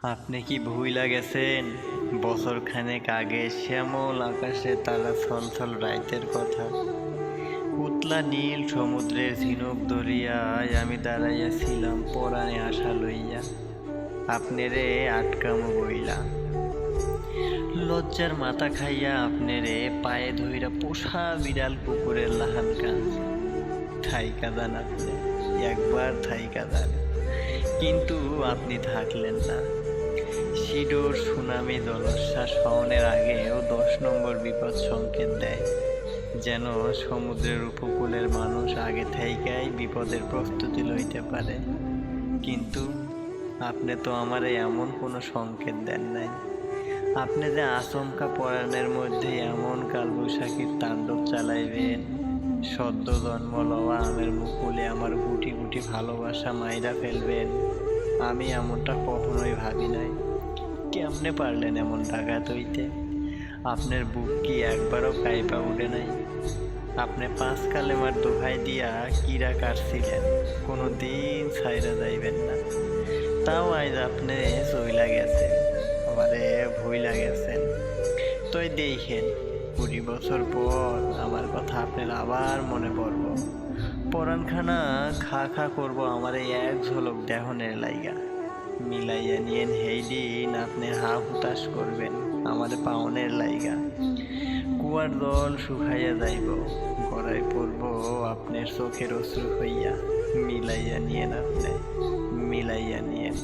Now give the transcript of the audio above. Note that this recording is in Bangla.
আপনি কি ভুইলা গেছেন বছর খানেক আগে শ্যামল আকাশে তারা ছলছল রাইতের কথা? উতলা নীল সমুদ্রের ঝিনুক দরিয়ায় আমি দাঁড়াইয়াছিলাম পরাণে আশা লইয়া, আপনেরে আটকামো বইলা। লজ্জার মাথা খাইয়া আপনেরে পায়ে ধইরা পোষা বিড়াল কুকুরের লাহান কাঁদছে। থাইকা যান আপনি, একবার থাইকা যান। কিন্তু আপনি থাকলেন না। সিডোর সুনামি জলোচ্ছ্বাস হওয়ার আগেও 10 নম্বর বিপদ সংকেত দেয়, যেন সমুদ্রের উপকূলের মানুষ আগে থেকেই বিপদের প্রস্তুতি লইতে পারে। কিন্তু আপনি তো আমারে এমন কোনো সংকেত দেন নাই। আপনি যে আচমকা পরাণের মধ্যে এমন কালবৈশাখীর তাণ্ডব চালাইবেন, সদ্য জন্ম লওয়া আমের মুকুলে আমার গুটি গুটি ভালোবাসা মাইরা ফেলবেন, আমি এমনটা কখনোই ভাবি নাই। কেমনে পারলেন এমন ডাকাত হইতে? আপনার বুক কি একবারও কাইপা উঠে নাই? আপনি 5 কালেমার দোহাই দিয়া কিরা কাটছিলেন, কোনো দিন ছাইরা যাইবেন না। তাও আজ আপনি চইলা গেছেন, আমারে ভুইলা গেছেন। তোই দেখেন 20 বছর পর আমার কথা আপনার আবার মনে পড়ব। পরাণখানা খা খা করব আমার এক ঝলক দেহনের লাইগা। মিলাইয়া নিয়েন হেই দিন আপনি হা হুতাশ করবেন আমার পাওনের লাইগা। কুয়ার জল শুকাইয়া যাইব, গড়াই পড়ব আপনার চোখের অশ্রু হইয়া। মিলাইয়া নিয়েন আপনি, মিলাইয়া নিয়েন।